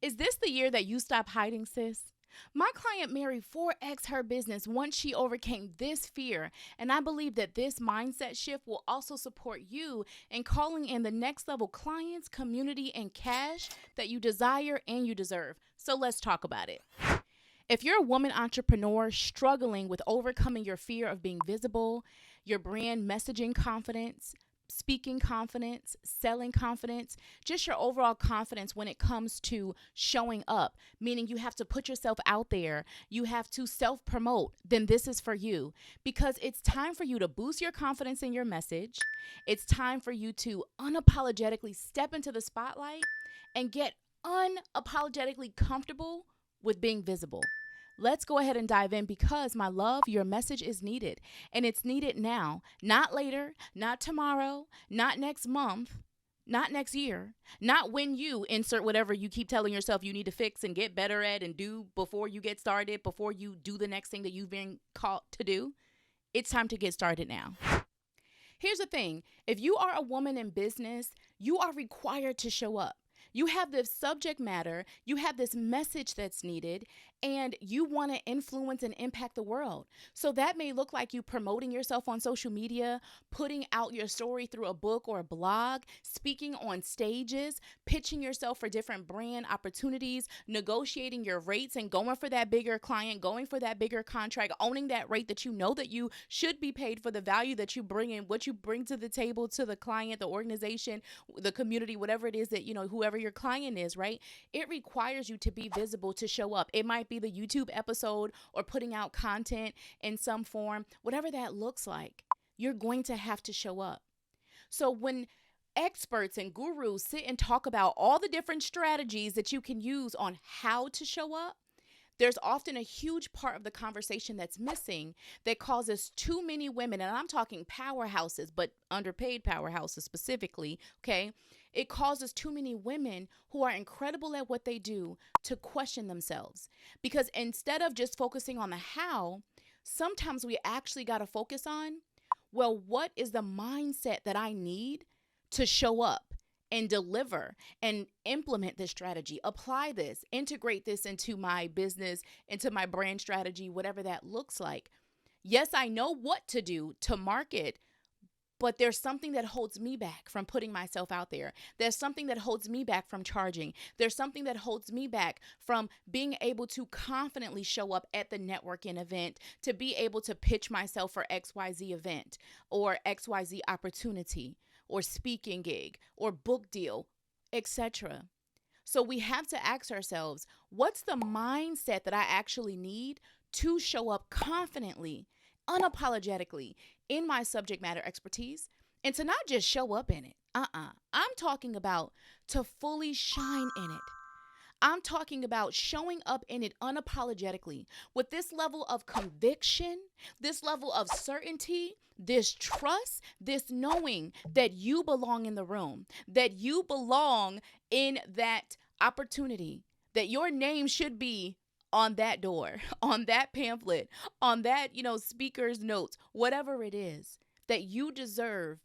Is this the year that you stop hiding, sis? My client Mary 4X her business once she overcame this fear, and I believe that this mindset shift will also support you in calling in the next level clients, community, and cash that you desire and you deserve. So let's talk about it. If you're a woman entrepreneur struggling with overcoming your fear of being visible, your brand messaging confidence, speaking confidence, selling confidence, just your overall confidence when it comes to showing up, meaning you have to put yourself out there, you have to self promote, then this is for you because it's time for you to boost your confidence in your message. It's time for you to unapologetically step into the spotlight and get unapologetically comfortable with being visible. Let's go ahead and dive in because, my love, your message is needed. And it's needed now, not later, not tomorrow, not next month, not next year, not when you insert whatever you keep telling yourself you need to fix and get better at and do before you get started, before you do the next thing that you've been called to do. It's time to get started now. Here's the thing. If you are a woman in business, you are required to show up. You have this subject matter, you have this message that's needed, and you want to influence and impact the world. So that may look like you promoting yourself on social media, putting out your story through a book or a blog, speaking on stages, pitching yourself for different brand opportunities, negotiating your rates and going for that bigger client, going for that bigger contract, owning that rate that you know that you should be paid for the value that you bring in, what you bring to the table, to the client, the organization, the community, whatever it is that, whoever your client is, right? It requires you to be visible, to show up. It might be the YouTube episode or putting out content in some form, whatever that looks like. You're going to have to show up. So when experts and gurus sit and talk about all the different strategies that you can use on how to show up, there's often a huge part of the conversation that's missing that causes too many women, and I'm talking powerhouses, but underpaid powerhouses specifically, okay? It causes too many women who are incredible at what they do to question themselves. Because instead of just focusing on the how, sometimes we actually got to focus on, well, what is the mindset that I need to show up and deliver and implement this strategy, apply this, integrate this into my business, into my brand strategy, whatever that looks like. Yes, I know what to do to market, but there's something that holds me back from putting myself out there. There's something that holds me back from charging. There's something that holds me back from being able to confidently show up at the networking event, to be able to pitch myself for XYZ event or XYZ opportunity or speaking gig or book deal, etc. So we have to ask ourselves, what's the mindset that I actually need to show up confidently, unapologetically in my subject matter expertise, and to not just show up in it. I'm talking about to fully shine in it. I'm talking about showing up in it unapologetically with this level of conviction, this level of certainty, this trust, this knowing that you belong in the room, that you belong in that opportunity, that your name should be on that door, on that pamphlet, on that, speaker's notes, whatever it is, that you deserve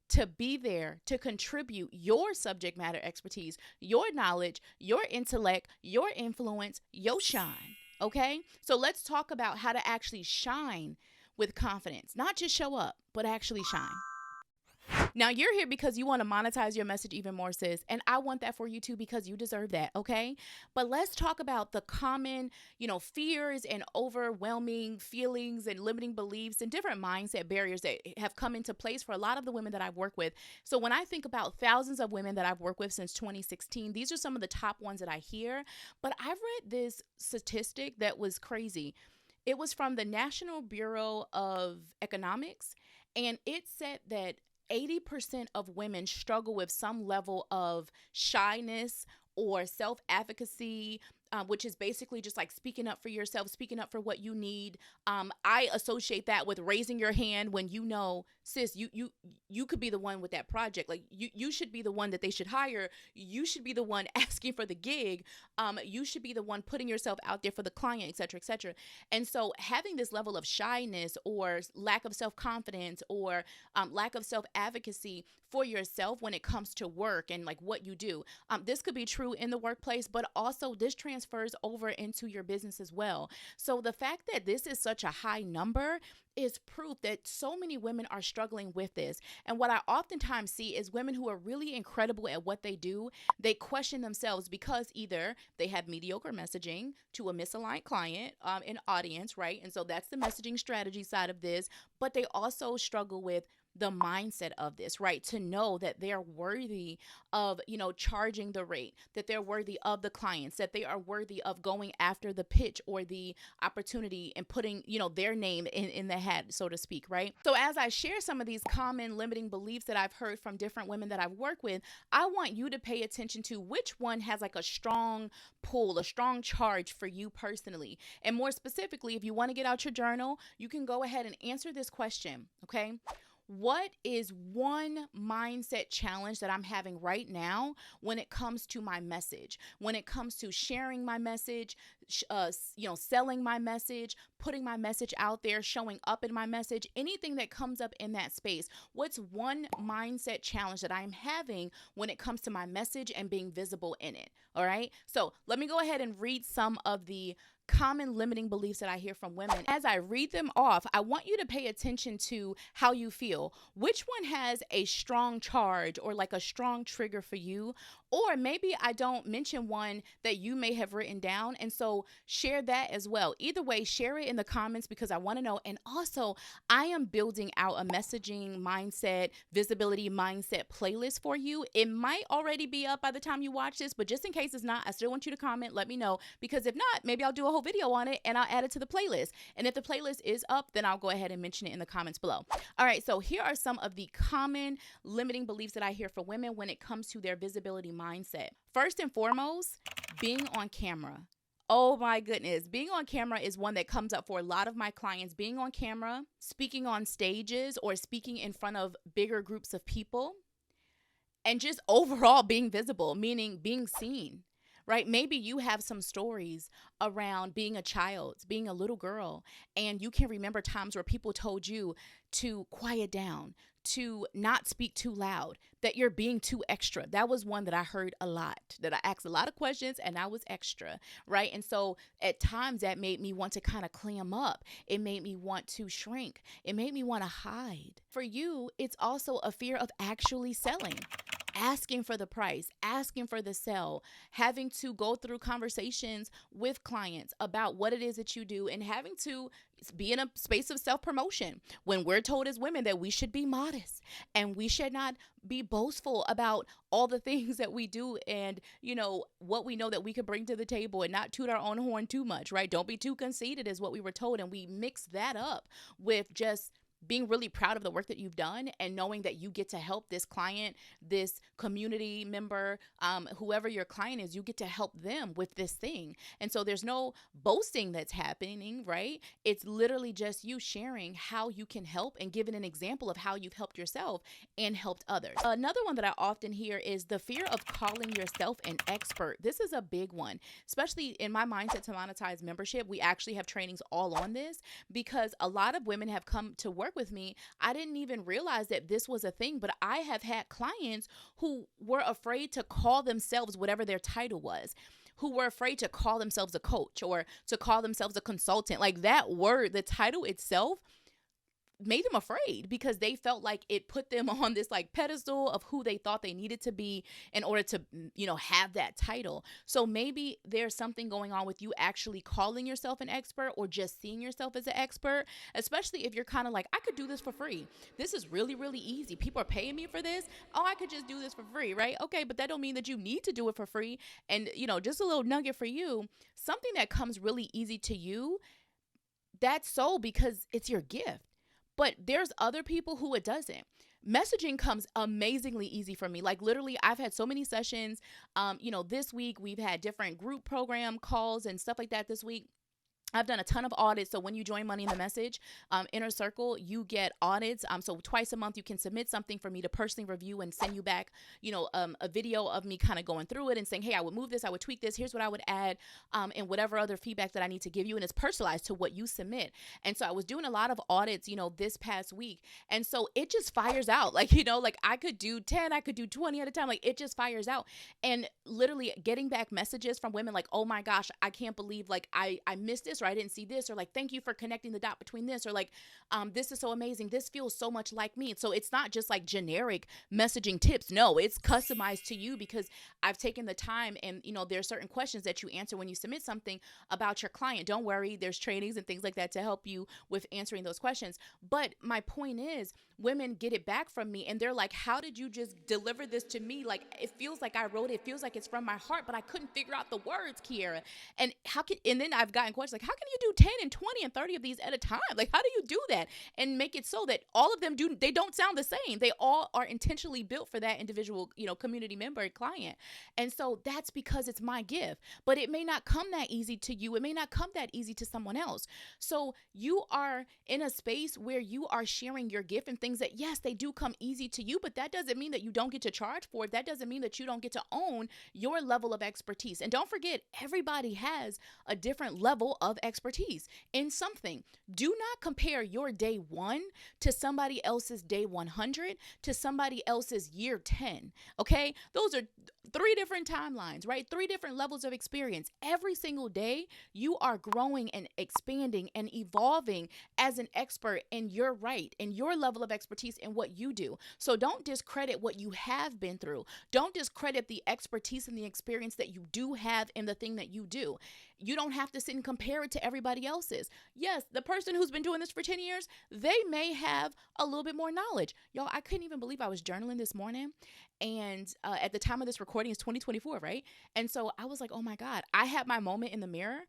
to be there to contribute your subject matter expertise, your knowledge, your intellect, your influence, your shine. Okay? So let's talk about how to actually shine with confidence. Not just show up, but actually shine. Now, you're here because you want to monetize your message even more, sis. And I want that for you too, because you deserve that, okay? But let's talk about the common, fears and overwhelming feelings and limiting beliefs and different mindset barriers that have come into place for a lot of the women that I've worked with. So when I think about thousands of women that I've worked with since 2016, these are some of the top ones that I hear. But I've read this statistic that was crazy. It was from the National Bureau of Economics, and it said that 80% of women struggle with some level of shyness or self-advocacy, which is basically just like speaking up for yourself, speaking up for what you need. I associate that with raising your hand when you know, sis, you could be the one with that project. Like you should be the one that they should hire. You should be the one asking for the gig. You should be the one putting yourself out there for the client, et cetera, et cetera. And so having this level of shyness or lack of self-confidence or lack of self-advocacy for yourself when it comes to work and like what you do. This could be true in the workplace, but also this transfers over into your business as well. So the fact that this is such a high number is proof that so many women are struggling with this. And what I oftentimes see is women who are really incredible at what they do, they question themselves because either they have mediocre messaging to a misaligned client, an audience, right? And so that's the messaging strategy side of this, but they also struggle with the mindset of this, right? To know that they're worthy of, charging the rate, that they're worthy of the clients, that they are worthy of going after the pitch or the opportunity and putting, their name in the hat, so to speak, right? So as I share some of these common limiting beliefs that I've heard from different women that I've worked with, I want you to pay attention to which one has like a strong pull, a strong charge for you personally. And more specifically, if you want to get out your journal, you can go ahead and answer this question, okay? What is one mindset challenge that I'm having right now when it comes to my message, when it comes to sharing my message, selling my message, putting my message out there, showing up in my message, anything that comes up in that space? What's one mindset challenge that I'm having when it comes to my message and being visible in it? All right. So let me go ahead and read some of the common limiting beliefs that I hear from women. As I read them off, I want you to pay attention to how you feel. Which one has a strong charge or like a strong trigger for you? Or maybe I don't mention one that you may have written down. And so share that as well. Either way, share it in the comments because I want to know. And also, I am building out a messaging mindset, visibility mindset playlist for you. It might already be up by the time you watch this, but just in case it's not, I still want you to comment, let me know, because if not, maybe I'll do a whole video on it and I'll add it to the playlist. And if the playlist is up, then I'll go ahead and mention it in the comments below. All right, so here are some of the common limiting beliefs that I hear for women when it comes to their visibility mindset. First and foremost, being on camera. Oh my goodness. Being on camera is one that comes up for a lot of my clients. Being on camera, speaking on stages or speaking in front of bigger groups of people, and just overall being visible, meaning being seen. Right? Maybe you have some stories around being a child, being a little girl, and you can remember times where people told you to quiet down, to not speak too loud, that you're being too extra. That was one that I heard a lot, that I asked a lot of questions and I was extra, right? And so at times that made me want to kind of clam up. It made me want to shrink. It made me want to hide. For you, it's also a fear of actually selling. Asking for the price, asking for the sell, having to go through conversations with clients about what it is that you do, and having to be in a space of self-promotion when we're told as women that we should be modest and we should not be boastful about all the things that we do and, what we know that we could bring to the table and not toot our own horn too much, right? Don't be too conceited is what we were told. And we mix that up with just being really proud of the work that you've done and knowing that you get to help this client, this community member, whoever your client is, you get to help them with this thing. And so there's no boasting that's happening, right? It's literally just you sharing how you can help and giving an example of how you've helped yourself and helped others. Another one that I often hear is the fear of calling yourself an expert. This is a big one, especially in my Mindset to Monetize membership. We actually have trainings all on this because a lot of women have come to work with me. I didn't even realize that this was a thing, but I have had clients who were afraid to call themselves whatever their title was, who were afraid to call themselves a coach or to call themselves a consultant. Like that word, the title itself made them afraid because they felt like it put them on this like pedestal of who they thought they needed to be in order to, have that title. So maybe there's something going on with you actually calling yourself an expert or just seeing yourself as an expert, especially if you're kind of like, I could do this for free. This is really, really easy. People are paying me for this. Oh, I could just do this for free, right? Okay, but that don't mean that you need to do it for free. And, just a little nugget for you, something that comes really easy to you, that's so because it's your gift. But there's other people who it doesn't. Messaging comes amazingly easy for me. Like literally, I've had so many sessions. This week we've had different group program calls and stuff like that this week. I've done a ton of audits. So when you join Money in the Message Inner Circle, you get audits. So twice a month, you can submit something for me to personally review and send you back, a video of me kind of going through it and saying, hey, I would move this, I would tweak this, here's what I would add, and whatever other feedback that I need to give you. And it's personalized to what you submit. And so I was doing a lot of audits, this past week. And so it just fires out. Like I could do 10, I could do 20 at a time. Like it just fires out. And literally getting back messages from women like, oh my gosh, I can't believe like I missed this, or I didn't see this, or like, thank you for connecting the dot between this, or like, this is so amazing. This feels so much like me. So it's not just like generic messaging tips. No, it's customized to you because I've taken the time and, there are certain questions that you answer when you submit something about your client. Don't worry. There's trainings and things like that to help you with answering those questions. But my point is, women get it back from me and they're like, how did you just deliver this to me? Like, it feels like I wrote it. It feels like it's from my heart, but I couldn't figure out the words, Kiera. And then I've gotten questions like, how can you do 10 and 20 and 30 of these at a time? Like, how do you do that and make it so that all of them they don't sound the same? They all are intentionally built for that individual, community member, client. And so that's because it's my gift, but it may not come that easy to you. It may not come that easy to someone else. So you are in a space where you are sharing your gift and things that, yes, they do come easy to you, but that doesn't mean that you don't get to charge for it. That doesn't mean that you don't get to own your level of expertise. And don't forget, everybody has a different level of expertise in something. Do not compare your day 1 to somebody else's day 100 to somebody else's year 10. Okay? Those are 3 different timelines, right? 3 different levels of experience. Every single day, you are growing and expanding and evolving as an expert in your right, in your level of expertise in what you do. So don't discredit what you have been through. Don't discredit the expertise and the experience that you do have in the thing that you do. You don't have to sit and compare it to everybody else's. Yes, the person who's been doing this for 10 years, they may have a little bit more knowledge. Y'all, I couldn't even believe I was journaling this morning. And at the time of this recording, it's 2024, right? And so I was like, oh my God, I had my moment in the mirror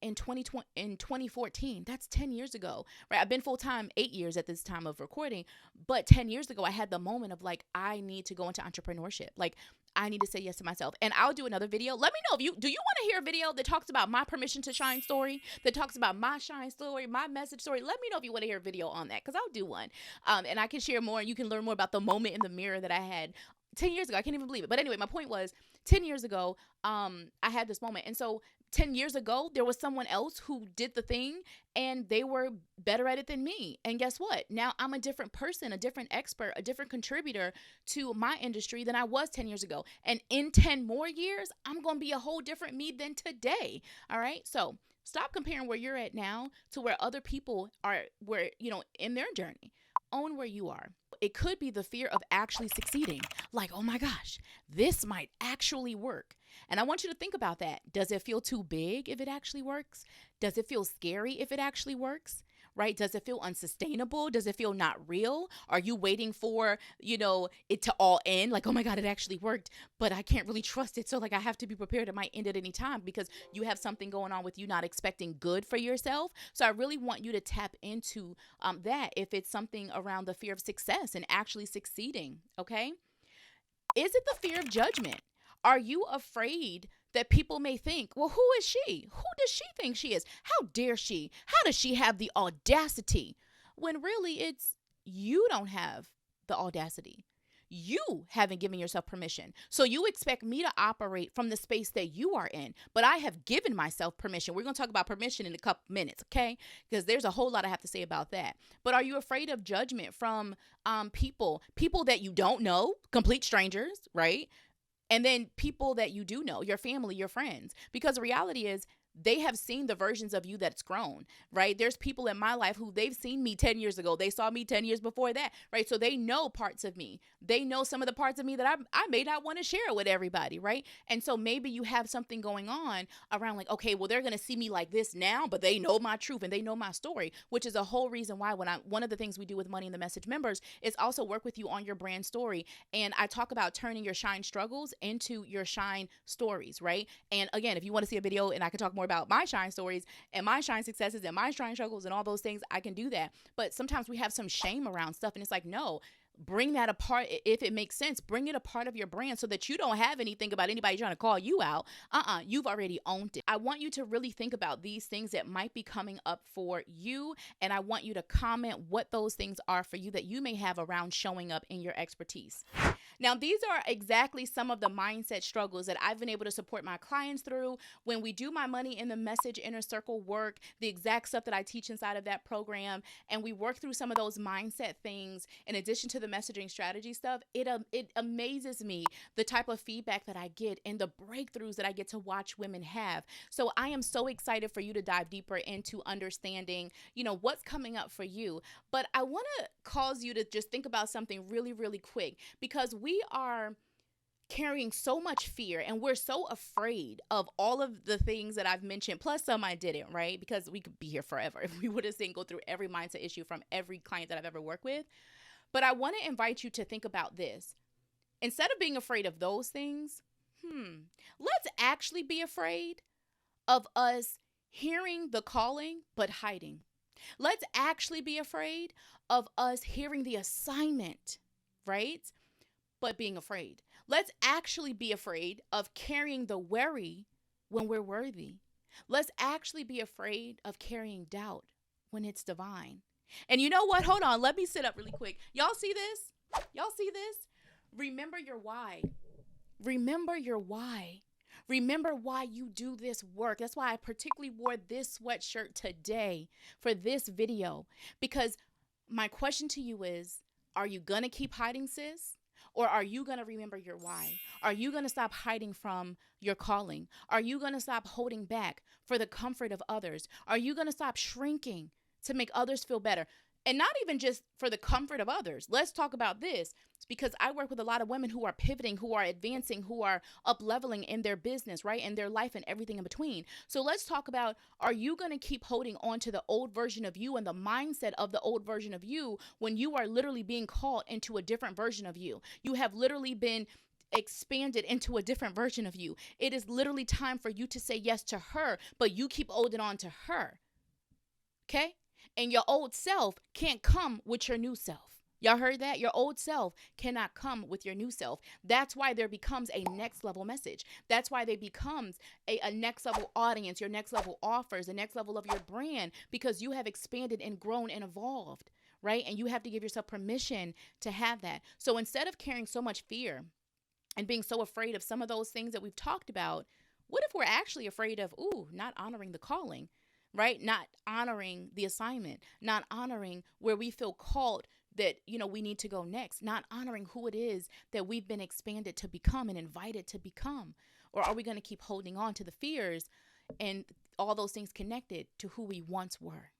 in 2014. That's 10 years ago, right? I've been full-time 8 years at this time of recording, but 10 years ago, I had the moment of like, I need to go into entrepreneurship. Like, I need to say yes to myself. And I'll do another video. Let me know if do you want to hear a video that talks about my permission to shine story, that talks about my shine story, my message story? Let me know if you want to hear a video on that, because I'll do one. And I can share more. You can learn more about the moment in the mirror that I had 10 years ago. I can't even believe it. But anyway, my point was 10 years ago, I had this moment. And so 10 years ago, there was someone else who did the thing and they were better at it than me. And guess what? Now I'm a different person, a different expert, a different contributor to my industry than I was 10 years ago. And in 10 more years, I'm going to be a whole different me than today. All right. So stop comparing where you're at now to where other people are, in their journey. Own where you are. It could be the fear of actually succeeding. Like, oh my gosh, this might actually work. And I want you to think about that. Does it feel too big if it actually works? Does it feel scary if it actually works? Right? Does it feel unsustainable? Does it feel not real? Are you waiting for, it to all end? Like, oh my God, it actually worked, but I can't really trust it. So like, I have to be prepared. It might end at any time because you have something going on with you not expecting good for yourself. So I really want you to tap into that if it's something around the fear of success and actually succeeding. Okay. Is it the fear of judgment? Are you afraid that people may think, well, who is she? Who does she think she is? How dare she? How does she have the audacity? When really it's you don't have the audacity. You haven't given yourself permission. So you expect me to operate from the space that you are in, but I have given myself permission. We're going to talk about permission in a couple minutes, okay? Because there's a whole lot I have to say about that. But are you afraid of judgment from people that you don't know, complete strangers, right? And then people that you do know, your family, your friends, because the reality is they have seen the versions of you that's grown, right? There's people in my life who they've seen me 10 years ago. They saw me 10 years before that, right? So they know parts of me. They know some of the parts of me that I may not want to share with everybody, right? And so maybe you have something going on around like, okay, well, they're going to see me like this now, but they know my truth and they know my story, which is a whole reason why one of the things we do with Money in the Message members is also work with you on your brand story. And I talk about turning your shine struggles into your shine stories, right? And again, if you want to see a video and I can talk more about my shine stories and my shine successes and my shine struggles and all those things, I can do that. But sometimes we have some shame around stuff and it's like, no, bring that apart. If it makes sense, bring it a part of your brand so that you don't have anything about anybody trying to call you out. You've already owned it. I want you to really think about these things that might be coming up for you, and I want you to comment what those things are for you that you may have around showing up in your expertise. Now, these are exactly some of the mindset struggles that I've been able to support my clients through when we do my money in the message inner circle work, the exact stuff that I teach inside of that program, and we work through some of those mindset things in addition to the messaging strategy stuff. It amazes me the type of feedback that I get and the breakthroughs that I get to watch women have. So I am so excited for you to dive deeper into understanding, what's coming up for you. But I want to cause you to just think about something really, really quick, because we are carrying so much fear and we're so afraid of all of the things that I've mentioned, plus some I didn't, right? Because we could be here forever if we would have seen go through every mindset issue from every client that I've ever worked with. But I want to invite you to think about this. Instead of being afraid of those things, let's actually be afraid of us hearing the calling but hiding. Let's actually be afraid of us hearing the assignment, right? But being afraid. Let's actually be afraid of carrying the worry when we're worthy. Let's actually be afraid of carrying doubt when it's divine. And you know what? Hold on. Let me sit up really quick. Y'all see this? Y'all see this? Remember your why. Remember your why. Remember why you do this work. That's why I particularly wore this sweatshirt today for this video. Because my question to you is, are you going to keep hiding, sis? Or are you going to remember your why? Are you going to stop hiding from your calling? Are you going to stop holding back for the comfort of others? Are you going to stop shrinking to make others feel better? And not even just for the comfort of others. Let's talk about this. It's because I work with a lot of women who are pivoting, who are advancing, who are up leveling in their business, right? In their life and everything in between. So let's talk about, are you going to keep holding on to the old version of you and the mindset of the old version of you when you are literally being called into a different version of you? You have literally been expanded into a different version of you. It is literally time for you to say yes to her, but you keep holding on to her. Okay? And your old self can't come with your new self. Y'all heard that? Your old self cannot come with your new self. That's why there becomes a next level message. That's why there becomes a next level audience, your next level offers, the next level of your brand, because you have expanded and grown and evolved, right? And you have to give yourself permission to have that. So instead of carrying so much fear and being so afraid of some of those things that we've talked about, what if we're actually afraid of, not honoring the calling? Right? Not honoring the assignment, not honoring where we feel called that, we need to go next, not honoring who it is that we've been expanded to become and invited to become. Or are we going to keep holding on to the fears and all those things connected to who we once were?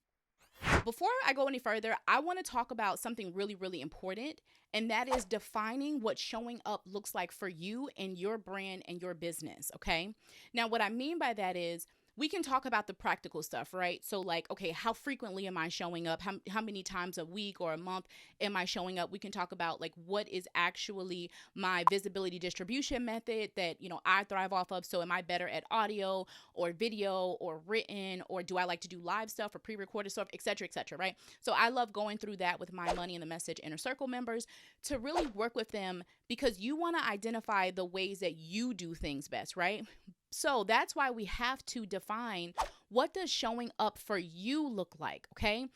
Before I go any further, I want to talk about something really, really important, and that is defining what showing up looks like for you and your brand and your business, okay? Now, what I mean by that is, we can talk about the practical stuff, right? So like, okay, how frequently am I showing up? How many times a week or a month am I showing up? We can talk about like what is actually my visibility distribution method that, I thrive off of. So am I better at audio or video or written, or do I like to do live stuff or pre-recorded stuff, et cetera, right? So I love going through that with my Money in the Message Inner Circle members to really work with them, because you want to identify the ways that you do things best, right? So that's why we have to define, what does showing up for you look like, okay?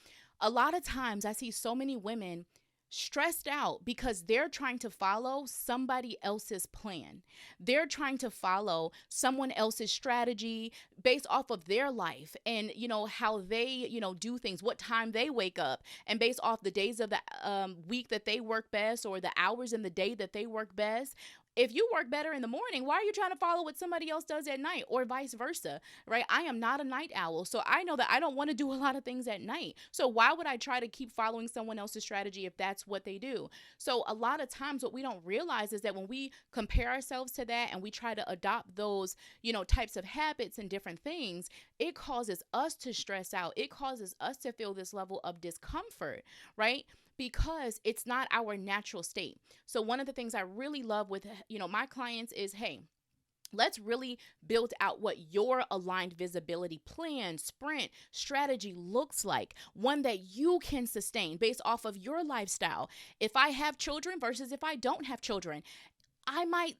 A lot of times I see so many women stressed out because they're trying to follow somebody else's plan. They're trying to follow someone else's strategy based off of their life and, how they, do things, what time they wake up, and based off the days of the week that they work best, or the hours in the day that they work best. If you work better in the morning, why are you trying to follow what somebody else does at night, or vice versa, right? I am not a night owl, so I know that I don't want to do a lot of things at night. So why would I try to keep following someone else's strategy if that's what they do? So a lot of times what we don't realize is that when we compare ourselves to that and we try to adopt those, types of habits and different things, it causes us to stress out. It causes us to feel this level of discomfort, right? Because it's not our natural state. So one of the things I really love with, my clients is, hey, Let's really build out what your aligned visibility plan, sprint, strategy looks like. One that you can sustain based off of your lifestyle. If I have children versus if I don't have children, I might,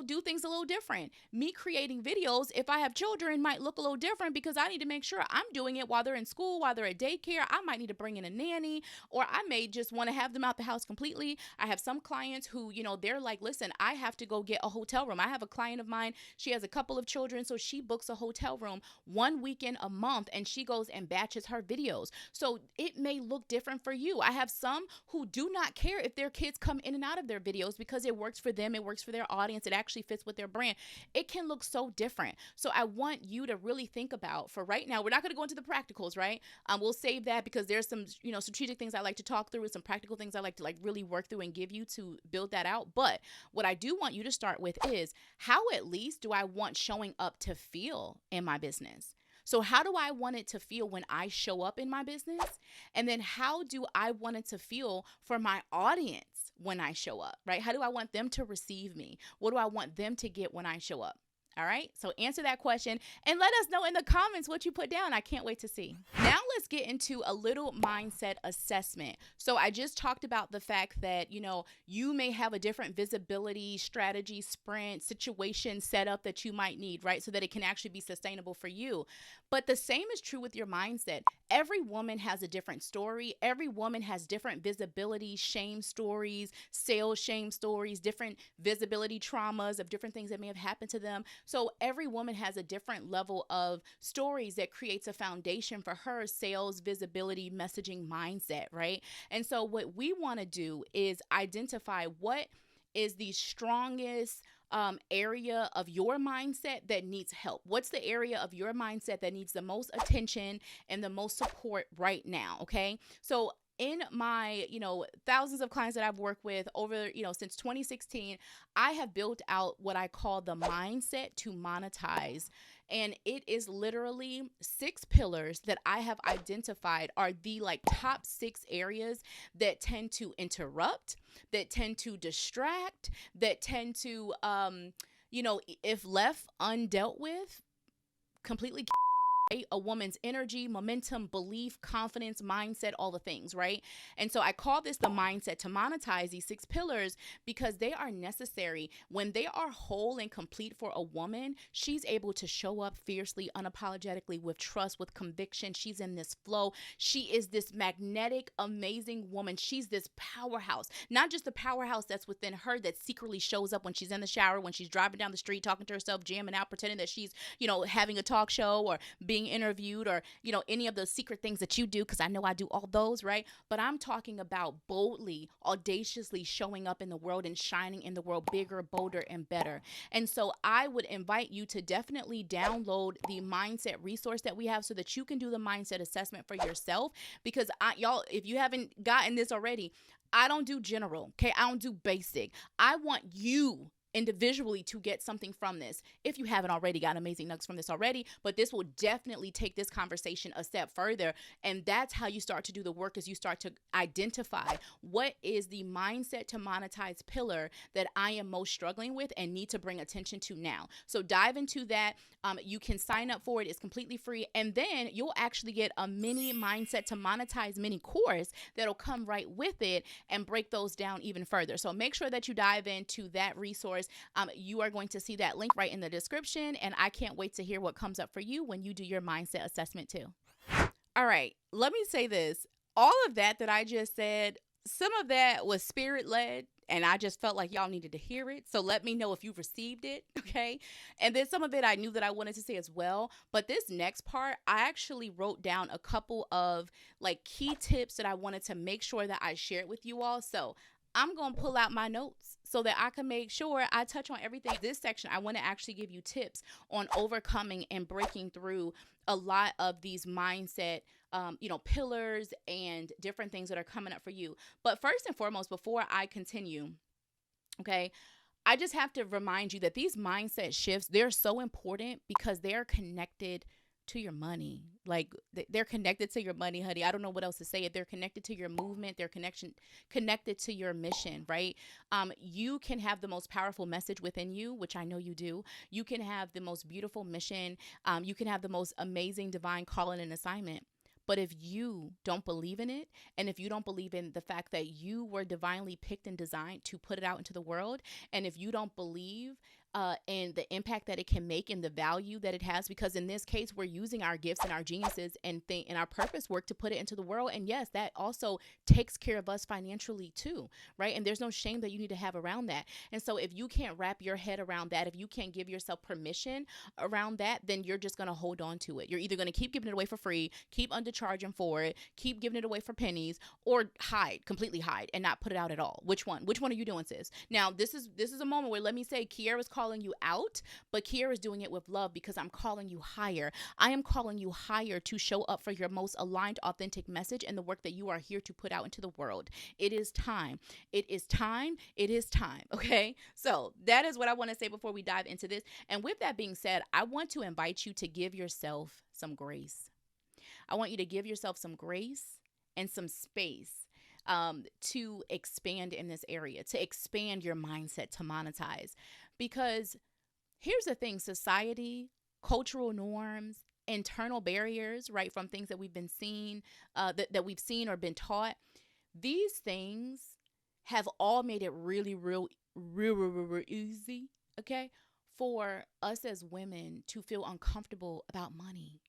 do things a little different. Me creating videos, if I have children, might look a little different because I need to make sure I'm doing it while they're in school, while they're at daycare. I might need to bring in a nanny, or I may just want to have them out the house completely. I have some clients who, they're like, listen, I have to go get a hotel room. I have a client of mine, she has a couple of children, so she books a hotel room one weekend a month and she goes and batches her videos. So it may look different for you. I have some who do not care if their kids come in and out of their videos because it works for them, it works for their audience, it actually fits with their brand. It can look so different. So I want you to really think about, for right now, we're not going to go into the practicals, right? We'll save that because there's some, strategic things I like to talk through, and some practical things I like to really work through and give you to build that out. But what I do want you to start with is, how at least do I want showing up to feel in my business? So how do I want it to feel when I show up in my business? And then how do I want it to feel for my audience when I show up, right? How do I want them to receive me? What do I want them to get when I show up? All right. So answer that question and let us know in the comments what you put down. I can't wait to see. Now let's get into a little mindset assessment. So I just talked about the fact that, you may have a different visibility, strategy, sprint, situation setup that you might need, right? So that it can actually be sustainable for you. But the same is true with your mindset. Every woman has a different story. Every woman has different visibility, shame stories, sales shame stories, different visibility traumas of different things that may have happened to them. So every woman has a different level of stories that creates a foundation for her sales, visibility, messaging mindset, right? And so what we want to do is identify what is the strongest area of your mindset that needs help. What's the area of your mindset that needs the most attention and the most support right now? Okay. So in my, thousands of clients that I've worked with over, since 2016, I have built out what I call the mindset to monetize. And it is literally 6 pillars that I have identified are the top 6 areas that tend to interrupt, that tend to distract, that tend to, if left undealt with, completely a woman's energy, momentum, belief, confidence, mindset, all the things, right? And so I call this the mindset to monetize, these 6 pillars, because they are necessary. When they are whole and complete for a woman, she's able to show up fiercely, unapologetically, with trust, with conviction. She's in this flow. She is this magnetic, amazing woman. She's this powerhouse, not just the powerhouse that's within her that secretly shows up when she's in the shower, when she's driving down the street, talking to herself, jamming out, pretending that she's, having a talk show or being interviewed, or any of those secret things that you do, because I know I do all those, right? But I'm talking about boldly, audaciously showing up in the world and shining in the world bigger, bolder, and better. And so I would invite you to definitely download the mindset resource that we have so that you can do the mindset assessment for yourself, because y'all, if you haven't gotten this already, I don't do general, okay? I don't do basic. I want you individually to get something from this. If you haven't already got amazing nuggets from this already, but this will definitely take this conversation a step further. And that's how you start to do the work, is you start to identify what is the mindset to monetize pillar that I am most struggling with and need to bring attention to now. So dive into that. You can sign up for it. It's completely free. And then you'll actually get a mini mindset to monetize mini course that'll come right with it and break those down even further. So make sure that you dive into that resource. You are going to see that link right in the description, and I can't wait to hear what comes up for you when you do your mindset assessment too. All right, let me say this. All of that I just said, some of that was spirit-led, and I just felt like y'all needed to hear it. So let me know if you've received it, okay? And then some of it I knew that I wanted to say as well. But this next part, I actually wrote down a couple of key tips that I wanted to make sure that I shared with you all. So I'm going to pull out my notes so that I can make sure I touch on everything. This section, I want to actually give you tips on overcoming and breaking through a lot of these mindset, pillars and different things that are coming up for you. But first and foremost, before I continue, okay, I just have to remind you that these mindset shifts, they're so important because they're connected to your money. Like they're connected to your money, honey. I don't know what else to say. They're connected to your movement. They're connected to your mission, right? You can have the most powerful message within you, which I know you do. You can have the most beautiful mission. You can have the most amazing divine calling and assignment. But if you don't believe in it, and if you don't believe in the fact that you were divinely picked and designed to put it out into the world, and if you don't believe and the impact that it can make and the value that it has, because in this case we're using our gifts and our geniuses and our purpose work to put it into the world, and yes, that also takes care of us financially too, right? And there's no shame that you need to have around that. And so if you can't wrap your head around that, if you can't give yourself permission around that, then you're just going to hold on to it. You're either going to keep giving it away for free, keep undercharging for it, keep giving it away for pennies, or completely hide and not put it out at all. Which one are you doing, sis? Now this is a moment where, let me say, Kiara's calling you out, but Kiara's doing it with love, because I'm calling you higher. I am calling you higher to show up for your most aligned, authentic message and the work that you are here to put out into the world. It is time. It is time. It is time. Okay. So that is what I want to say before we dive into this. And with that being said, I want to invite you to give yourself some grace. I want you to give yourself some grace and some space to expand in this area, to expand your mindset, to monetize. Because here's the thing: society, cultural norms, internal barriers, right, from things that we've been seeing, that we've seen or been taught, these things have all made it really, real easy, okay, for us as women to feel uncomfortable about money,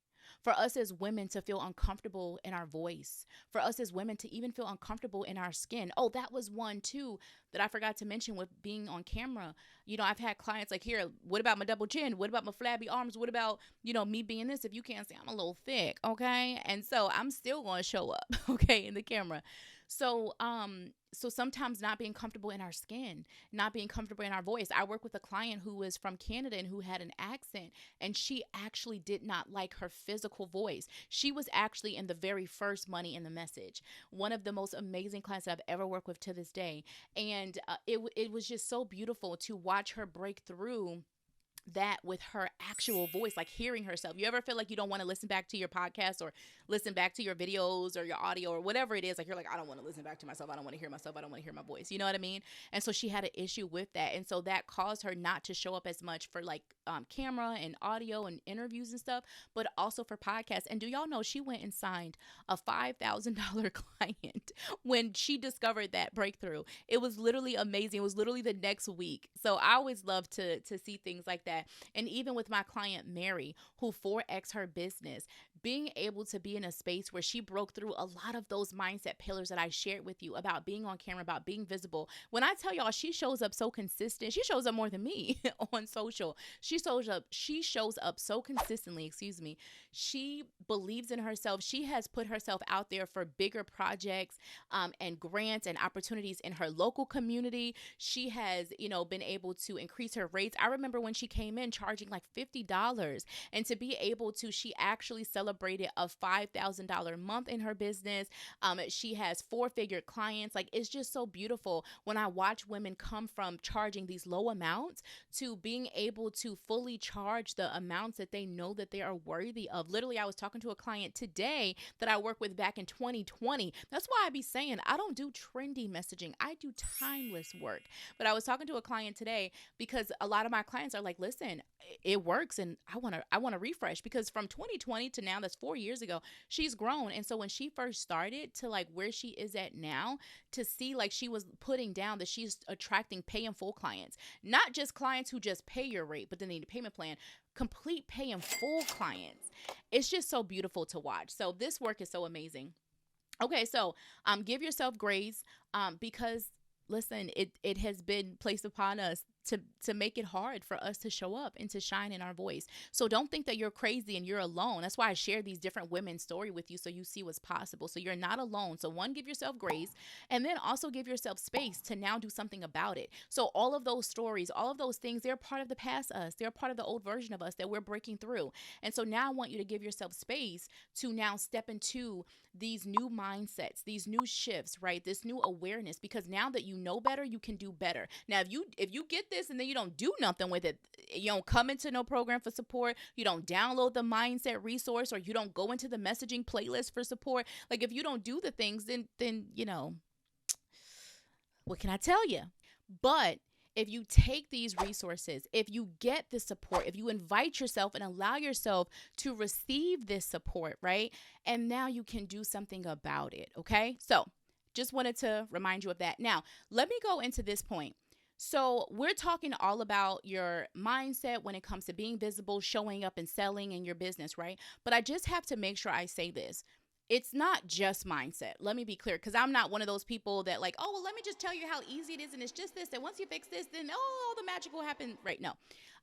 for us as women to feel uncomfortable in our voice, for us as women to even feel uncomfortable in our skin. Oh, that was one too that I forgot to mention with being on camera. I've had clients like, here, what about my double chin? What about my flabby arms? What about, me being this? If you can't see, I'm a little thick, okay? And so I'm still going to show up, okay, in the camera. So sometimes not being comfortable in our skin, not being comfortable in our voice. I work with a client who is from Canada and who had an accent, and she actually did not like her physical voice. She was actually in the very first Money in the Message, one of the most amazing clients that I've ever worked with to this day. And it was just so beautiful to watch her break through that with her actual voice, like hearing herself. You ever feel like you don't want to listen back to your podcast or listen back to your videos or your audio or whatever it is? Like, you're like, I don't want to listen back to myself. I don't want to hear myself. I don't want to hear my voice. You know what I mean? And so she had an issue with that. And so that caused her not to show up as much for like camera and audio and interviews and stuff, but also for podcasts. And do y'all know she went and signed a $5,000 client when she discovered that breakthrough? It was literally amazing. It was literally the next week. So I always love to see things like that. And even with my client Mary, who 4X her business, being able to be in a space where she broke through a lot of those mindset pillars that I shared with you about being on camera, about being visible. When I tell y'all, she shows up so consistent. She shows up more than me on social. She shows up so consistently, excuse me. She believes in herself. She has put herself out there for bigger projects and grants and opportunities in her local community. She has, been able to increase her rates. I remember when she came in charging like $50, and to be able to, she actually celebrated a $5,000 month in her business. She has 4-figure clients. Like, it's just so beautiful when I watch women come from charging these low amounts to being able to fully charge the amounts that they know that they are worthy of. Literally, I was talking to a client today that I worked with back in 2020. That's why I be saying I don't do trendy messaging. I do timeless work. But I was talking to a client today because a lot of my clients are like, listen, it works, and I want to refresh, because from 2020 to now, that's 4 years ago, she's grown. And so when she first started to like where she is at now, to see like she was putting down that she's attracting pay in full clients, not just clients who just pay your rate, but then they need a payment plan, complete pay in full clients. It's just so beautiful to watch. So this work is so amazing. Okay, so give yourself grace, because listen, it has been placed upon us to make it hard for us to show up and to shine in our voice. So don't think that you're crazy and you're alone. That's why I share these different women's story with you, so you see what's possible. So you're not alone. So one, give yourself grace, and then also give yourself space to now do something about it. So all of those stories, all of those things, they're part of the past us. They're part of the old version of us that we're breaking through. And so now I want you to give yourself space to now step into these new mindsets, these new shifts, right? This new awareness, because now that you know better, you can do better. Now, if you get this this, and then you don't do nothing with it. You don't come into no program for support. You don't download the mindset resource, or you don't go into the messaging playlist for support. Like, if you don't do the things, then what can I tell you? But if you take these resources, if you get the support, if you invite yourself and allow yourself to receive this support, right? And now you can do something about it, okay? So just wanted to remind you of that. Now, let me go into this point. So we're talking all about your mindset when it comes to being visible, showing up and selling in your business, right? But I just have to make sure I say this. It's not just mindset. Let me be clear, because I'm not one of those people that like, oh, well, let me just tell you how easy it is. And it's just this. And once you fix this, then, oh, all the magic will happen. Right. No,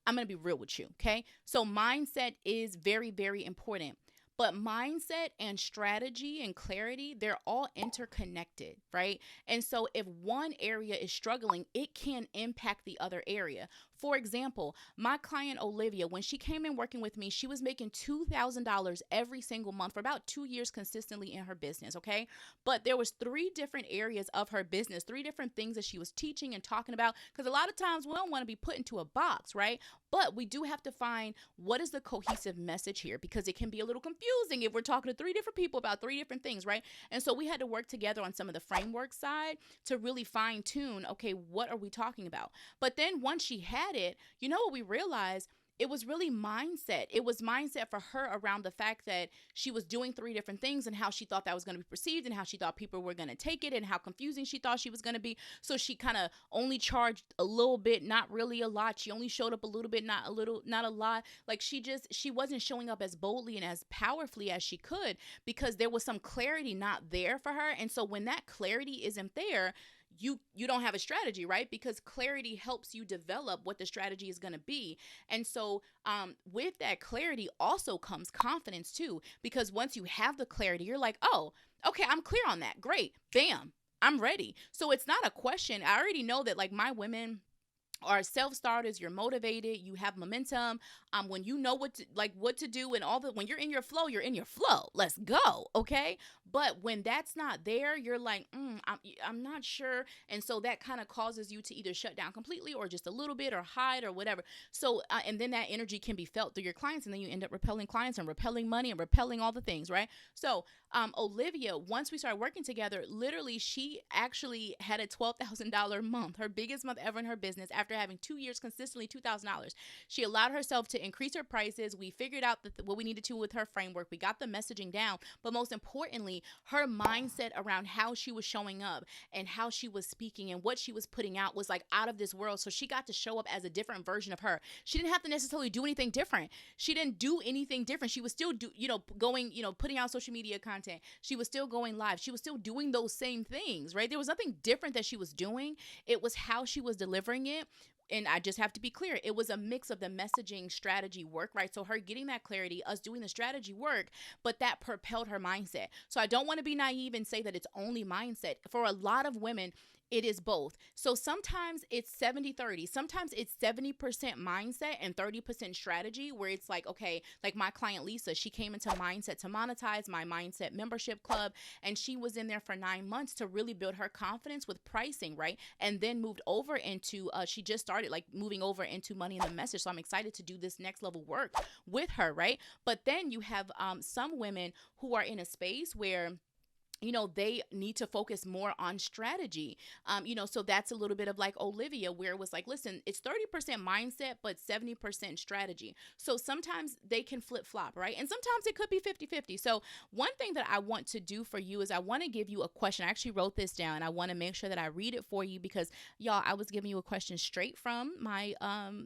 I'm going to be real with you. Okay. So mindset is very, very important. But mindset and strategy and clarity, they're all interconnected, right? And so if one area is struggling, it can impact the other area. For example, my client Olivia, when she came in working with me, she was making $2,000 every single month for about 2 years consistently in her business, okay? But there was 3 different areas of her business, 3 different things that she was teaching and talking about, because a lot of times we don't want to be put into a box, right? But we do have to find what is the cohesive message here, because it can be a little confusing if we're talking to 3 different people about 3 different things, right? And so we had to work together on some of the framework side to really fine tune, okay, what are we talking about? But then once she had it, you know what we realized? It was really mindset. It was mindset for her around the fact that she was doing 3 different things and how she thought that was going to be perceived and how she thought people were going to take it and how confusing she thought she was going to be. So she kind of only charged a little bit, not really a lot. She only showed up a little bit, not a lot. Like she wasn't showing up as boldly and as powerfully as she could because there was some clarity not there for her. And so when that clarity isn't there, you don't have a strategy, right? Because clarity helps you develop what the strategy is going to be. And so with that clarity also comes confidence too, because once you have the clarity, you're like, oh, okay, I'm clear on that. Great. Bam. I'm ready. So it's not a question. I already know that like my women are self-starters. You're motivated, you have momentum. When you know what to do and when you're in your flow, you're in your flow. Let's go. Okay. But when that's not there, you're like, I'm not sure. And so that kind of causes you to either shut down completely or just a little bit or hide or whatever. So, and then that energy can be felt through your clients, and then you end up repelling clients and repelling money and repelling all the things, right? So, Olivia, once we started working together, literally, she actually had a $12,000 month, her biggest month ever in her business after having 2 years consistently $2,000. She allowed herself to increase her prices. We figured out what we needed to with her framework. We got the messaging down, but most importantly, her mindset around how she was showing up and how she was speaking and what she was putting out was like out of this world. So she got to show up as a different version of her. She didn't have to necessarily do anything different. She didn't do anything different. She was still going, putting out social media content. She was still going live. She was still doing those same things, right? There was nothing different that she was doing. It was how she was delivering it. And I just have to be clear, it was a mix of the messaging strategy work, right? So her getting that clarity, us doing the strategy work, but that propelled her mindset. So I don't want to be naive and say that it's only mindset. For a lot of women, it is both. So sometimes it's 70-30. Sometimes it's 70% mindset and 30% strategy, where it's like, okay, like my client Lisa, she came into Mindset to Monetize, my mindset membership club, and she was in there for 9 months to really build her confidence with pricing, right? And then moved over into, she just started like moving over into money in the message. So I'm excited to do this next level work with her, right? But then you have some women who are in a space where they need to focus more on strategy. So that's a little bit of like Olivia, where it was like, listen, it's 30% mindset, but 70% strategy. So sometimes they can flip flop, right? And sometimes it could be 50-50. So one thing that I want to do for you is I want to give you a question. I actually wrote this down. I want to make sure that I read it for you because y'all, I was giving you a question straight from my,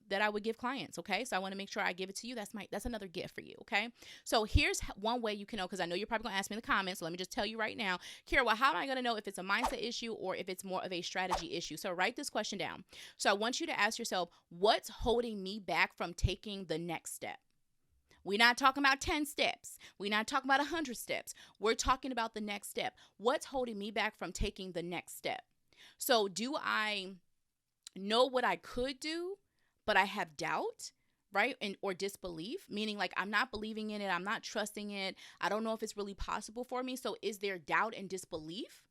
that I would give clients. Okay. So I want to make sure I give it to you. That's another gift for you. Okay. So here's one way you can know, because I know you're probably going to ask me in the comments. So let me just tell you right now, Kira, well, how am I going to know if it's a mindset issue or if it's more of a strategy issue? So write this question down. So I want you to ask yourself, what's holding me back from taking the next step? We're not talking about 10 steps. We're not talking about 100 steps. We're talking about the next step. What's holding me back from taking the next step? So do I know what I could do, but I have doubt? Right? Or disbelief, meaning like I'm not believing in it. I'm not trusting it. I don't know if it's really possible for me. So is there doubt and disbelief?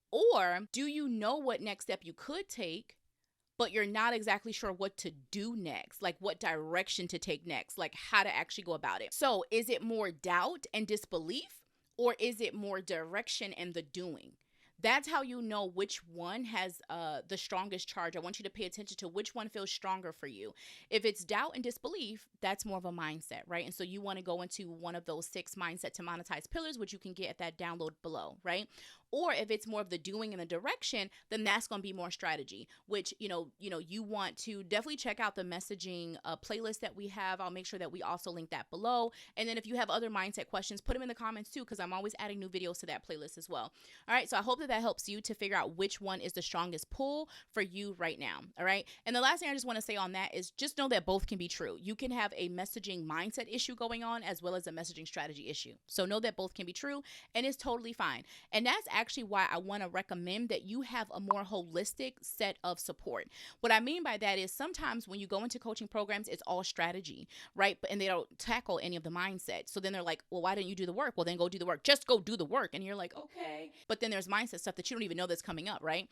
Or do you know what next step you could take, but you're not exactly sure what to do next, like what direction to take next, like how to actually go about it. So is it more doubt and disbelief, or is it more direction and the doing? That's how you know which one has the strongest charge. I want you to pay attention to which one feels stronger for you. If it's doubt and disbelief, that's more of a mindset, right? And so you want to go into one of those 6 mindset to monetize pillars, which you can get at that download below, right? Or if it's more of the doing and the direction, then that's going to be more strategy, which, you want to definitely check out the messaging playlist that we have. I'll make sure that we also link that below. And then if you have other mindset questions, put them in the comments too, because I'm always adding new videos to that playlist as well. All right. So I hope that helps you to figure out which one is the strongest pull for you right now. All right. And the last thing I just want to say on that is just know that both can be true. You can have a messaging mindset issue going on as well as a messaging strategy issue. So know that both can be true, and it's totally fine. And that's actually why I want to recommend that you have a more holistic set of support. What I mean by that is sometimes when you go into coaching programs, it's all strategy, right? And they don't tackle any of the mindset. So then they're like, well, why didn't you do the work? Well, then go do the work. Just go do the work. And you're like, okay. But then there's mindset stuff that you don't even know that's coming up, right?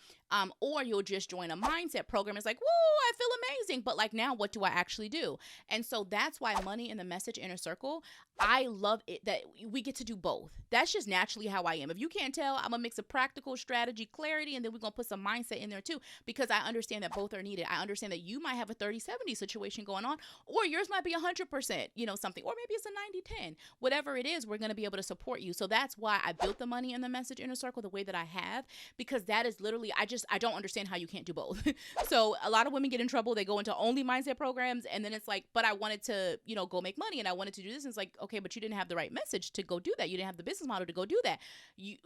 Or you'll just join a mindset program. It's like, whoa, I feel amazing. But like, now what do I actually do? And so that's why Money in the Message Inner Circle, I love it that we get to do both. That's just naturally how I am. If you can't tell, I'm a mix of practical strategy, clarity, and then we're going to put some mindset in there too, because I understand that both are needed. I understand that you might have a 30-70 situation going on, or yours might be 100%, something, or maybe it's a 90-10. Whatever it is, we're going to be able to support you. So that's why I built the Money in the Message Inner Circle the way that I have, because that is literally, I don't understand how you can't do both. So a lot of women get in trouble. They go into only mindset programs, and then it's like, but I wanted to, go make money, and I wanted to do this. And it's like, okay, but you didn't have the right message to go do that. You didn't have the business model to go do that.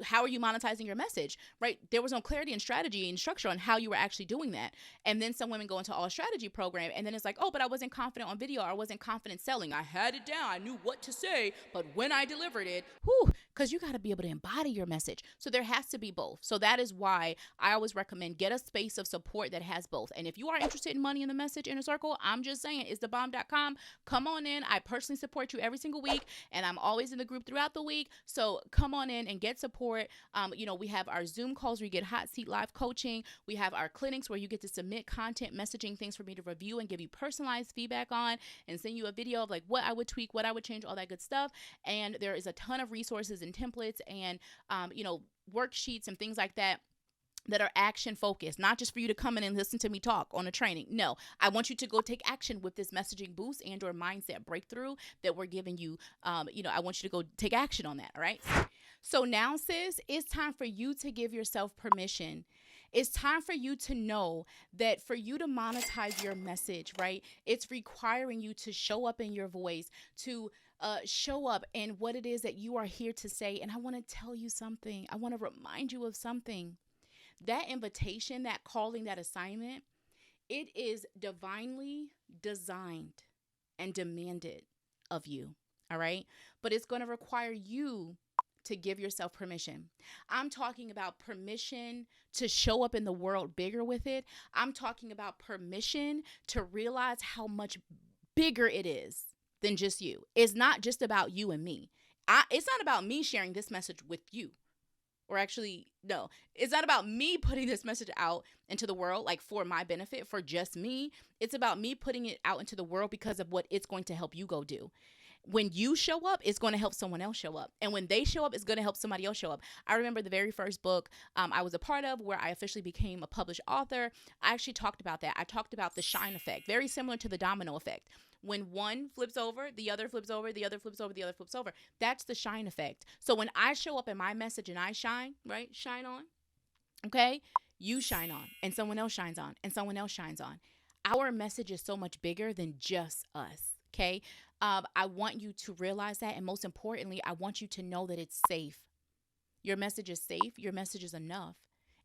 How are you monetizing your message, right? There was no clarity and strategy and structure on how you were actually doing that. And then some women go into all strategy program, and then it's like, oh, but I wasn't confident on video, or I wasn't confident selling. I had it down. I knew what to say, but when I delivered it, because you got to be able to embody your message. So there has to be both. So that is why I always recommend get a space of support that has both. And if you are interested in Money in the Message Inner Circle, I'm just saying, it's thebomb.com. Come on in. I personally support you every single week, and I'm always in the group throughout the week. So come on in and get support. We have our Zoom calls where you get hot seat live coaching. We have our clinics where you get to submit content, messaging, things for me to review and give you personalized feedback on, and send you a video of like what I would tweak, what I would change, all that good stuff. And there is a ton of resources and templates and, worksheets and things like that are action focused, not just for you to come in and listen to me talk on a training. No, I want you to go take action with this messaging boost and or mindset breakthrough that we're giving you. I want you to go take action on that. All right. So now, sis, it's time for you to give yourself permission. It's time for you to know that for you to monetize your message, right? It's requiring you to show up in your voice, to show up in what it is that you are here to say. And I want to tell you something. I want to remind you of something. That invitation, that calling, that assignment, it is divinely designed and demanded of you. All right. But it's going to require you to give yourself permission. I'm talking about permission to show up in the world bigger with it. I'm talking about permission to realize how much bigger it is than just you. It's not just about you and me. It's not about me sharing this message with you. Or actually, no, it's not about me putting this message out into the world, like for my benefit, for just me. It's about me putting it out into the world because of what it's going to help you go do. When you show up, it's going to help someone else show up. And when they show up, it's going to help somebody else show up. I remember the very first book I was a part of where I officially became a published author. I actually talked about that. I talked about the shine effect, very similar to the domino effect. When one flips over, the other flips over, the other flips over, the other flips over. That's the shine effect. So when I show up in my message and I shine, right? Shine on. Okay. You shine on, and someone else shines on, and someone else shines on. Our message is so much bigger than just us. Okay. I want you to realize that. And most importantly, I want you to know that it's safe. Your message is safe. Your message is enough.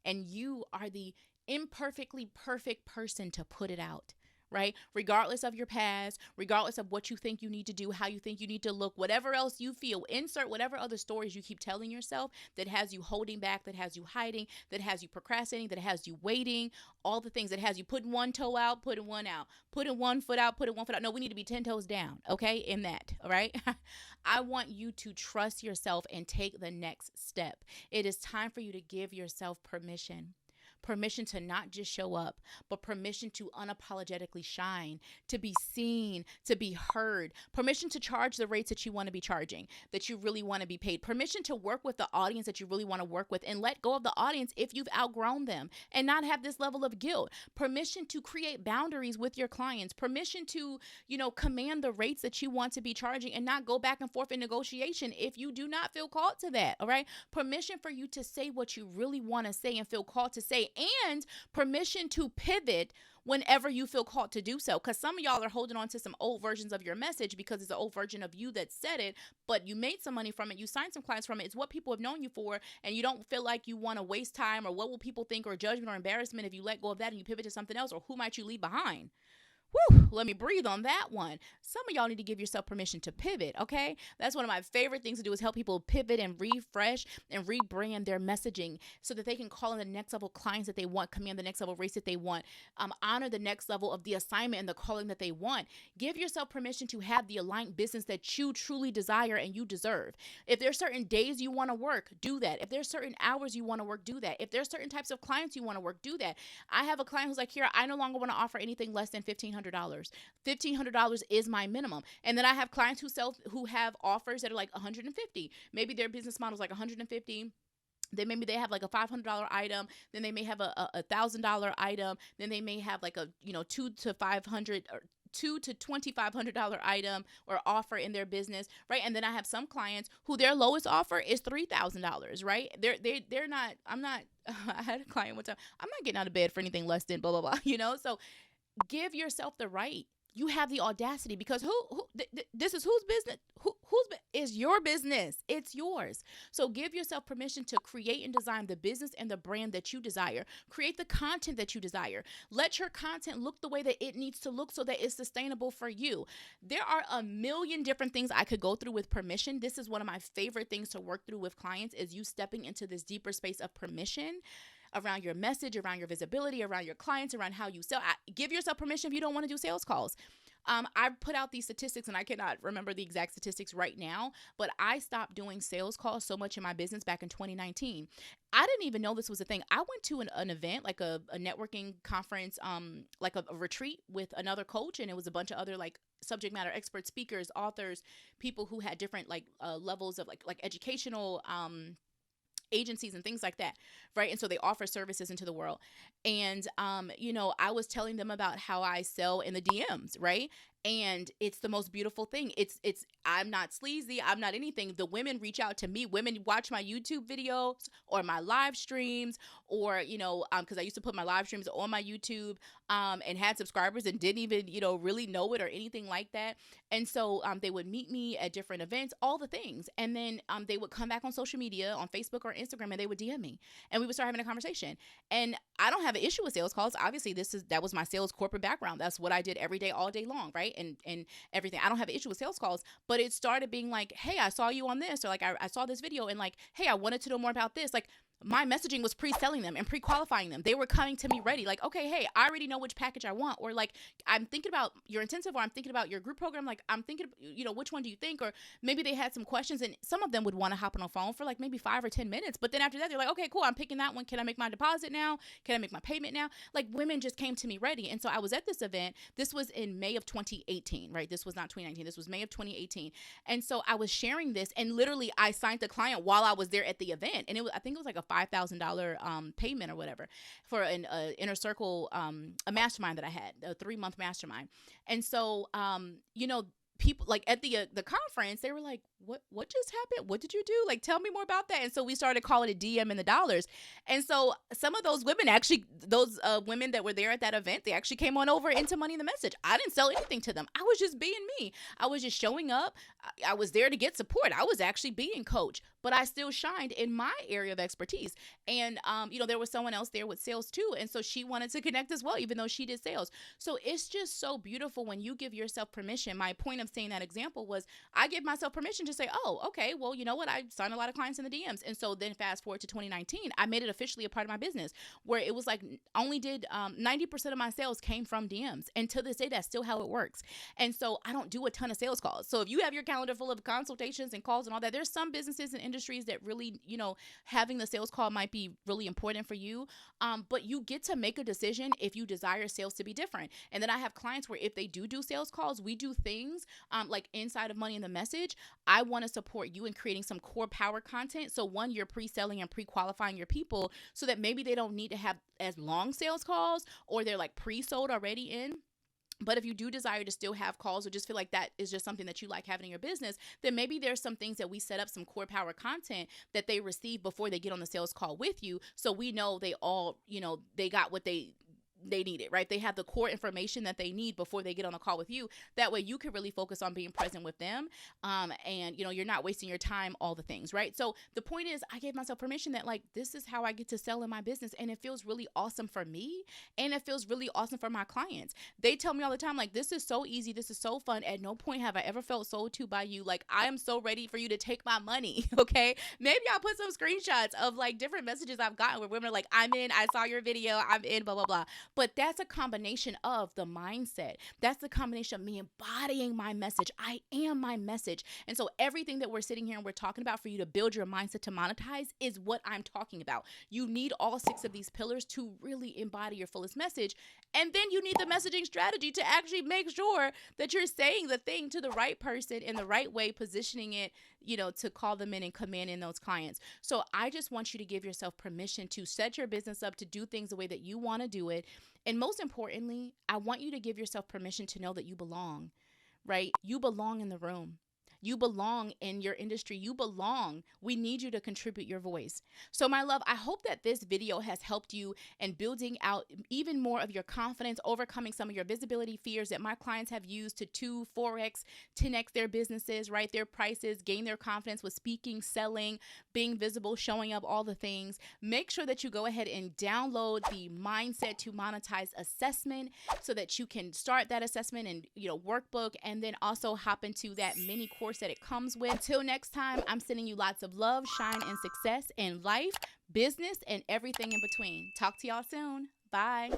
And you are the imperfectly perfect person to put it out. Right? Regardless of your past, regardless of what you think you need to do, how you think you need to look, whatever else you feel, insert whatever other stories you keep telling yourself that has you holding back, that has you hiding, that has you procrastinating, that has you waiting, all the things that has you putting one toe out, putting one out, putting one foot out, putting one foot out. No, we need to be 10 toes down. Okay. In that. All right. I want you to trust yourself and take the next step. It is time for you to give yourself permission. permission to not just show up, but permission to unapologetically shine, to be seen, to be heard, permission to charge the rates that you want to be charging, that you really want to be paid, permission to work with the audience that you really want to work with and let go of the audience if you've outgrown them and not have this level of guilt, permission to create boundaries with your clients, permission to, command the rates that you want to be charging and not go back and forth in negotiation if you do not feel called to that. All right. Permission for you to say what you really want to say and feel called to say, and permission to pivot whenever you feel called to do so. Because some of y'all are holding on to some old versions of your message because it's an old version of you that said it, but you made some money from it. You signed some clients from it. It's what people have known you for, and you don't feel like you want to waste time or what will people think or judgment or embarrassment if you let go of that and you pivot to something else, or who might you leave behind? Whew, let me breathe on that one. Some of y'all need to give yourself permission to pivot, okay? That's one of my favorite things to do, is help people pivot and refresh and rebrand their messaging so that they can call in the next level clients that they want, command the next level race that they want, honor the next level of the assignment and the calling that they want. Give yourself permission to have the aligned business that you truly desire and you deserve. If there's certain days you want to work, do that. If there's certain hours you want to work, do that. If there's certain types of clients you want to work, do that. I have a client who's like, here, I no longer want to offer anything less than $1,500. $1,500 is my minimum. And then I have clients who have offers that are like 150. Maybe their business model is like 150. Then maybe they have like a $500 item. Then they may have a $1,000 item. Then they may have like a $2,000 to $500 or $2,000 to $2,500 item or offer in their business, right? And then I have some clients who their lowest offer is $3,000, right? They're not. I'm not. I had a client one time. I'm not getting out of bed for anything less than blah blah blah. So give yourself the right. You have the audacity, because this is whose business? Is your business. It's yours. So give yourself permission to create and design the business and the brand that you desire. Create the content that you desire. Let your content look the way that it needs to look so that it's sustainable for you. There are a million different things I could go through with permission. This is one of my favorite things to work through with clients, is you stepping into this deeper space of permission around your message, around your visibility, around your clients, around how you sell. Give yourself permission if you don't want to do sales calls. I put out these statistics, and I cannot remember the exact statistics right now, but I stopped doing sales calls so much in my business back in 2019. I didn't even know this was a thing. I went to an event, like a networking conference, like a retreat with another coach, and it was a bunch of other like subject matter expert speakers, authors, people who had different levels of like educational agencies and things like that, right? And so they offer services into the world. And, I was telling them about how I sell in the DMs, right? And it's the most beautiful thing. I'm not sleazy. I'm not anything. The women reach out to me. Women watch my YouTube videos or my live streams, or, because I used to put my live streams on my YouTube, and had subscribers and didn't even, really know it or anything like that. And so they would meet me at different events, all the things. And then they would come back on social media, on Facebook or Instagram, and they would DM me, and we would start having a conversation. And I don't have an issue with sales calls. Obviously, that was my sales corporate background. That's what I did every day, all day long, right? And everything. I don't have an issue with sales calls, but it started being like, hey, I saw you on this, or like I saw this video, and like, hey, I wanted to know more about this. Like, my messaging was pre-selling them and pre-qualifying them. They were coming to me ready. Like, okay, hey, I already know which package I want. Or like, I'm thinking about your intensive, or I'm thinking about your group program. Like, I'm thinking, which one do you think? Or maybe they had some questions, and some of them would want to hop on a phone for like maybe 5 or 10 minutes. But then after that, they're like, okay, cool, I'm picking that one. Can I make my deposit now? Can I make my payment now? Like, women just came to me ready. And so I was at this event. This was in May of 2018, right? This was not 2019. This was May of 2018. And so I was sharing this, and literally I signed the client while I was there at the event. And I think it was like a $5,000 payment or whatever for an inner circle, a mastermind that I had, a 3-month mastermind. And so, people like at the conference, they were like, what just happened? What did you do? Like, tell me more about that. And so we started calling it DM in the dollars. And so some of those women women that were there at that event, they actually came on over into Money in the Message. I didn't sell anything to them. I was just being me. I was just showing up. I was there to get support. I was actually being coach, but I still shined in my area of expertise. And, there was someone else there with sales too. And so she wanted to connect as well, even though she did sales. So it's just so beautiful when you give yourself permission. My point of saying that example was I give myself permission to say, oh, okay, well, you know what? I signed a lot of clients in the DMs. And so then fast forward to 2019, I made it officially a part of my business where it was like only did 90% of my sales came from DMs. And to this day, that's still how it works. And so I don't do a ton of sales calls. So if you have your calendar full of consultations and calls and all that, there's some businesses and industries that really, having the sales call might be really important for you. But you get to make a decision if you desire sales to be different. And then I have clients where if they do sales calls, we do things like inside of Money in the Message. I want to support you in creating some core power content. So one, you're pre-selling and pre-qualifying your people so that maybe they don't need to have as long sales calls or they're like pre-sold already in. But if you do desire to still have calls or just feel like that is just something that you like having in your business, then maybe there's some things that we set up, some core power content that they receive before they get on the sales call with you. So we know they all, they got what they needed, right? They have the core information that they need before they get on the call with you. That way you can really focus on being present with them. And you're not wasting your time, all the things, right? So the point is I gave myself permission that like, this is how I get to sell in my business. And it feels really awesome for me. And it feels really awesome for my clients. They tell me all the time, like, this is so easy. This is so fun. At no point have I ever felt sold to by you. Like, I am so ready for you to take my money. Okay. Maybe I'll put some screenshots of like different messages I've gotten where women are like, I'm in, I saw your video, I'm in, blah, blah, blah. But that's a combination of the mindset. That's the combination of me embodying my message. I am my message. And so everything that we're sitting here and we're talking about for you to build your mindset to monetize is what I'm talking about. You need all 6 of these pillars to really embody your fullest message. And then you need the messaging strategy to actually make sure that you're saying the thing to the right person in the right way, positioning it, to call them in and command in those clients. So I just want you to give yourself permission to set your business up to do things the way that you want to do it. And most importantly, I want you to give yourself permission to know that you belong, right? You belong in the room. You belong in your industry. You belong. We need you to contribute your voice. So my love, I hope that this video has helped you in building out even more of your confidence, overcoming some of your visibility fears that my clients have used to 2, 4x, 10x their businesses, right? Their prices, gain their confidence with speaking, selling, being visible, showing up, all the things. Make sure that you go ahead and download the Mindset to Monetize assessment so that you can start that assessment and, workbook, and then also hop into that mini course that it comes with. Until next time, I'm sending you lots of love, shine, and success in life, business, and everything in between. Talk to y'all soon. Bye.